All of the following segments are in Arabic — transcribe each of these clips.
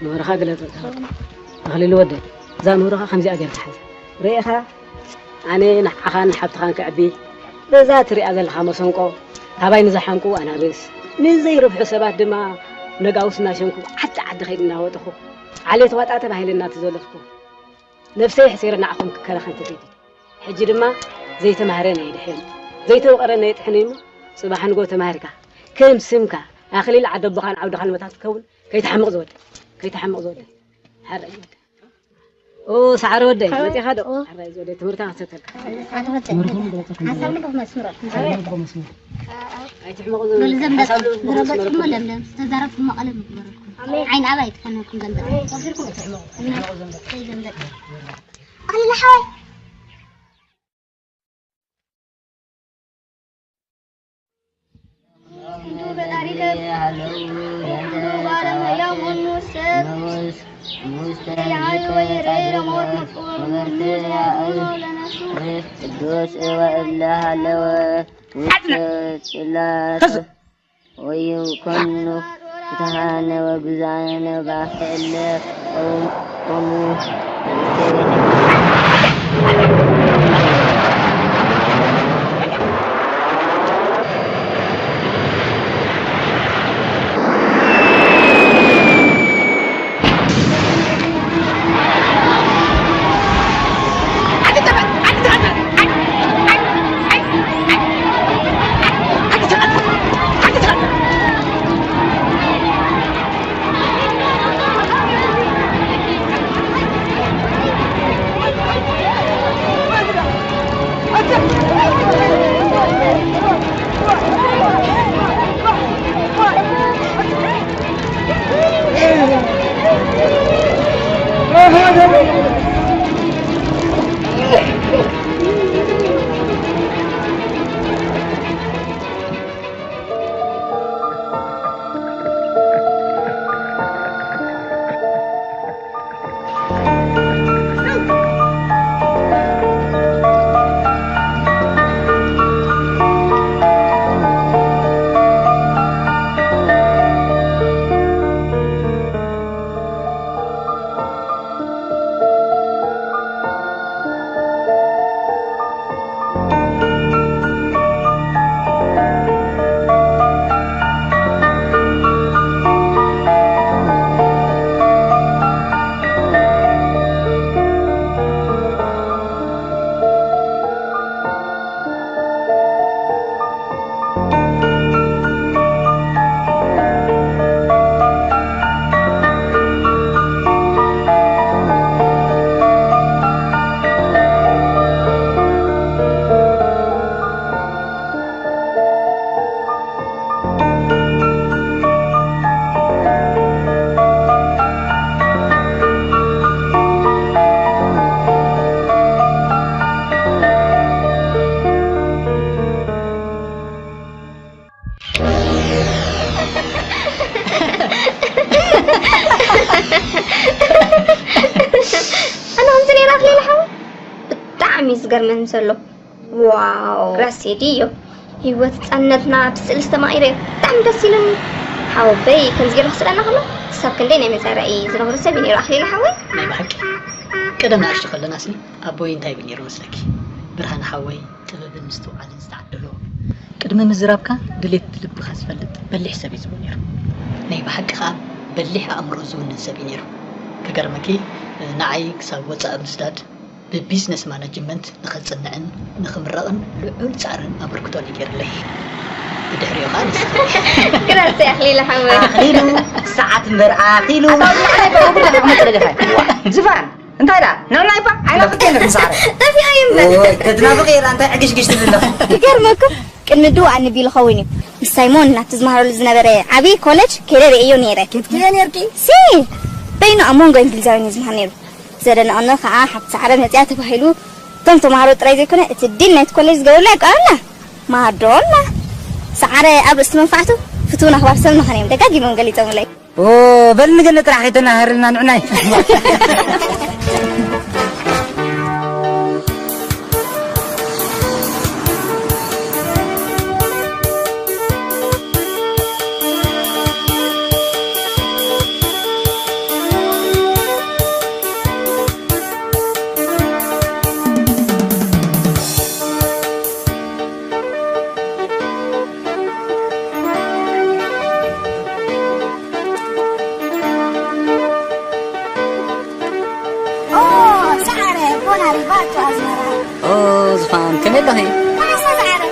نورها قلت أخلي الودي زان نورها خمسة أجر حاجة ريحها أنا نحخان حبت خان كعبي بذات رئة الخامسونكو هباي نزحنكو أنا بس نزي ربع سبات دما نجاوس ناشنكو حتى عد خيرنا وتخو عليه تواتات بهاي لنا تزولفكو نفسي حسير نعقم كلا خان تريد حجي دما زي تمهرنا يدحين زي توقرنا يتحنيمو صباح نقول تمهركا كم سمكا أخلي العدد بخان عود خان متاس كون كي تحمق زود حرج أوه سعر ودي متى هذا حرج زود تمرتها ستر أي تحمق زود لم تزرف المقلب عين عبايت كانوا كم زمدة أخلي لحوي ويكون تهانى وبزانا وبعث ومو قرمن سلو واو راسي ديو هيوت تصنتنا بسلسة مايرة تعم دسيلن حاوبي كنزي روح سلنا خلا ساب كندينا مسارعي زنغر سبيني راح لي الحوي ناي بحق قدمنا اشتغل لنا سي ابوي انتاي بني روسلكي برهان حوي تبب مستو على استعدلو قدم مزرابكا دليت لب خاص فلت بلي حسابي زبونيرو ناي بحق خا بلي امرو زون سبينيرو كغرمكي نعي كساب وصا مستاد ببيزنس مانجمنت نخلصنعن نخمرقن لعول صارن ابركتون يجرلي بدحريو خالص كراسي اخلي لحمد اخليلو ساعات مرعى اخليلو زفان انت لا نلايبا انا فكينا نصار طفي ايمن تتنافقي انت عقش تبلو يكرمكم كندو عن بيل خويني سايمون ناتزمهرو لزنبره عبي كولج كيرر ايو نيره كيف نيركي سي بينو امونغو انجليزاوي زمهنيرو زرن أنا خا حب سعر نتيات بحلو تم معروض رأيي كنا تدين نت كوليز قول لك أنا ما هدولنا سعر أبو اسمه فاتو فتونا خبر سلنا خنيم دكاجي من قلي تملي أوه بل نقول تراحي تنهرنا نعناي خان كم الله هي أنا سعرة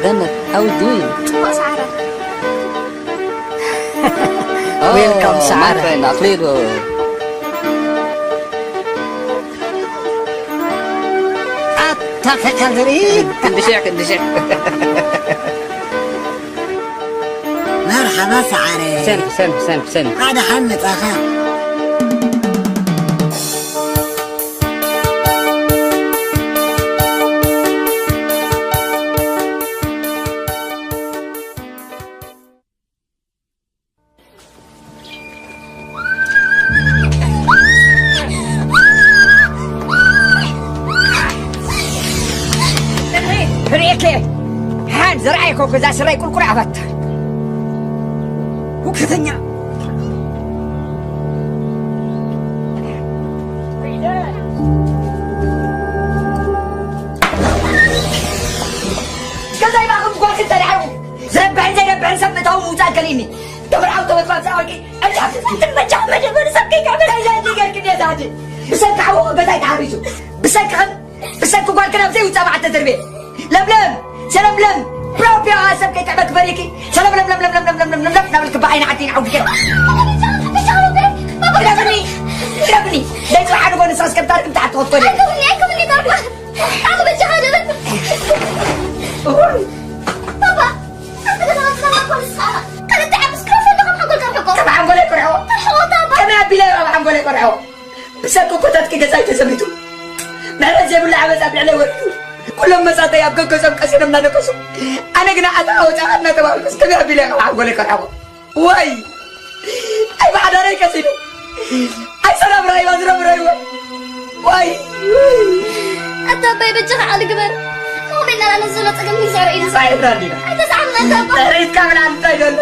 جنة how you doing سعرة welcome سعرة نقليلو تاخذ كذري كندشع مرحبا سعري سن قاعد أحمد أخا فريق هاد زرعيك وكذا سرعي كل كل عبت وكذا كذا ما أقول قولك أنت العو زربعين سبتهم وتأكليني تبرعوا تبقى ساوكي أرجع تتمجع ما جبر سبكي كامل هاي ديجر كني زادي بسك عو بدأ يتعريسو بسك قولك أنا بزي وتابع التدربية لم سلام برافو يا عاصم كي تعبك بريكي سلام لم نعملك بعين عدين عود كده ربني ليش واحد يقول نصاص كم تعرف تحت وطني أكملني ضربة أنا بتشهد بابا أنت كذا ما تقول الساعة كانت تعب سكرافة لكم حقول كم حقول كم حقول لك رعو كم أبي لا حقول لك رعو بس أكو كتات كي جزاي تسميتو ما لازم ولا عبس أبي عليه ورد كل ما ساتي أبغى كسب كسر من كسب أنا كنا أتعود أنا تبغى بس كم أبي لا حقول لك رعو واي أي بعد أنا كسينو أي سلام راي وزرم راي واي أنت بيبي جرع على قبر هو بينا أنا نزلت أقل ميزار إيد صاير راندينا أنت زعلنا أنت ريت كامل عن تايدون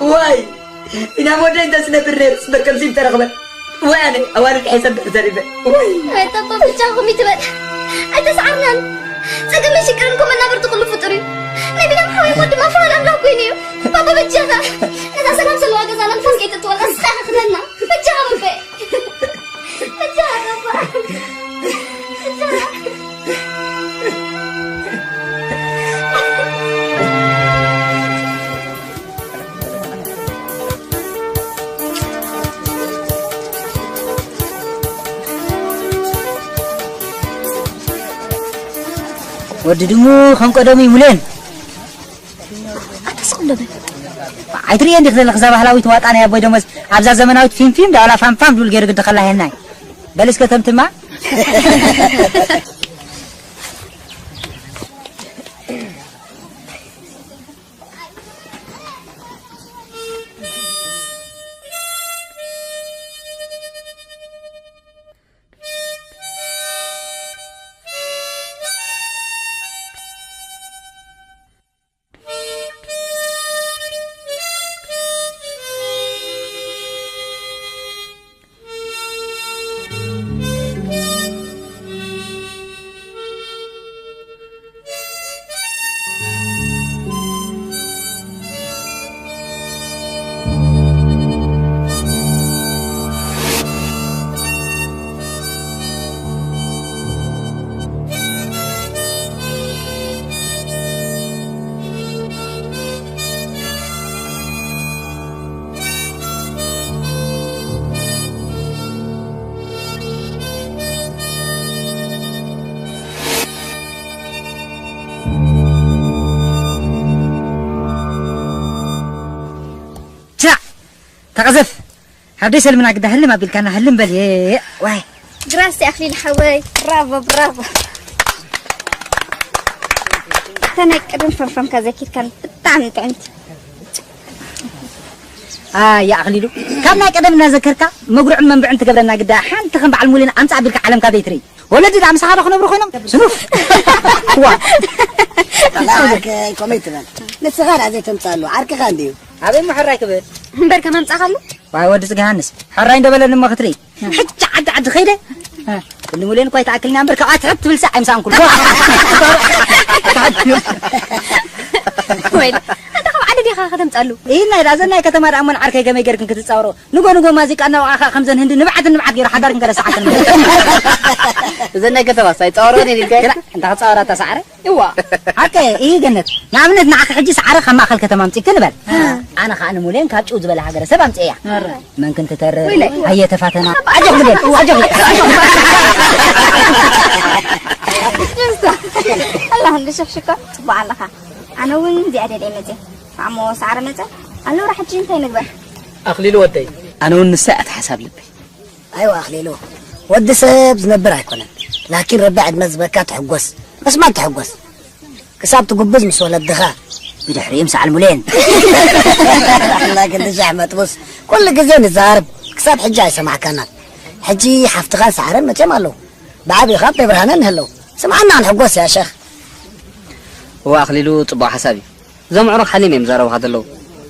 واي إنا مودين تسنى بالريس بركم سيم ترغبت وانا أولك حسب تريبه واي أنت بابا جاهم يتبت أنت زعلنا سأقل مش كرنكم أنا برتقل فطري نبي نحاول يقد ما فعل أملاك وينيو بابا بتجاها إذا سلام سلوا جزانا نفس كي تتولى الساعة خذنا بتجاها بابا بتجاها بابا بتجاها وددمو خم قدمي مولين أتصل عيتري عندك ذا الخزاب هلاوي تواتأنا يا بوي دموز عبزا زمناوي فيلم ده ولا فام دول غير قد خلاها هناي بلس كتمت ما تقذف حبدي سلمنا قد هلم أبي كان هلم بلي واي جراسي أخلي الحواي برافو أنا كرم فرفم كذا كيف كان بتعنت أنت يا أخليلو كم نقدم نذكرك مقرع من بعد تقبلنا قد حن تخن بعلمولين أنت عبيك علم كبيتري ولدي دعم سحابة خنا بروحنا سنوف لا كوميتنا نصغر عزي تمصالو عرك غانديو أبي محرّاي كبير مبر كمان تأخلو واي ودي سجهانس حرّاين دبلنا ما خطري حج عد خيره اللي مولين كويس أكلنا أمبرك أتعب تبلسع إمسان كله وين هذا خو عددي خدمت تمصالو إيه ناي كتمار أمون عركة جماعة جركن كتتصوروا نقول مازيك أنا وآخر خمسة هند نبعت غير حضر كذا ساعة زين كتبا سيتصوروني للجاي أنت هتصورها تسعر إيوه هكا إيه جنت نعمل نعك حجي سعر خم أخل كتمام تكنبل أنا خان مولين كاتشو زبالة حجر سبعة إيه من كنت تر هي تفاتنا أجمل الله اللي شوف شكا طبعا لها أنا وين دي أدري متى عمو سعر متى أنا راح أجي تاني نقبل أخليلو ودي أنا ونسأت حساب لبي أيوة أخليلو ودي سب زنبرها يكونن لكن ربعد مزبكات حقوس بس ما تحقوس كساب تقبز مس ولا الدخاء بدحري يمسع المولين لكن زحمة بص كل جزين الزهرب كساب حجاي سمع كانت حجي حفتغان سعرن متى مالو بعبي خاطي برهنن هلو سمعنا عن حقوس يا شيخ هو أخليلو طبع حسابي زم عروق حليمي مزارو هذا اللو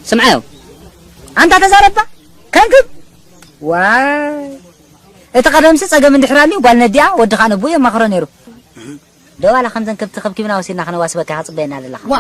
سمعيو أنت تزاربا كنكب واي اتقدم سيصا من دحراني وقال نديا ودخان ابويا ما خرا نيرو دو على خمسة كبت خبكينا وسينا خنا واسبك حصبينا لله وا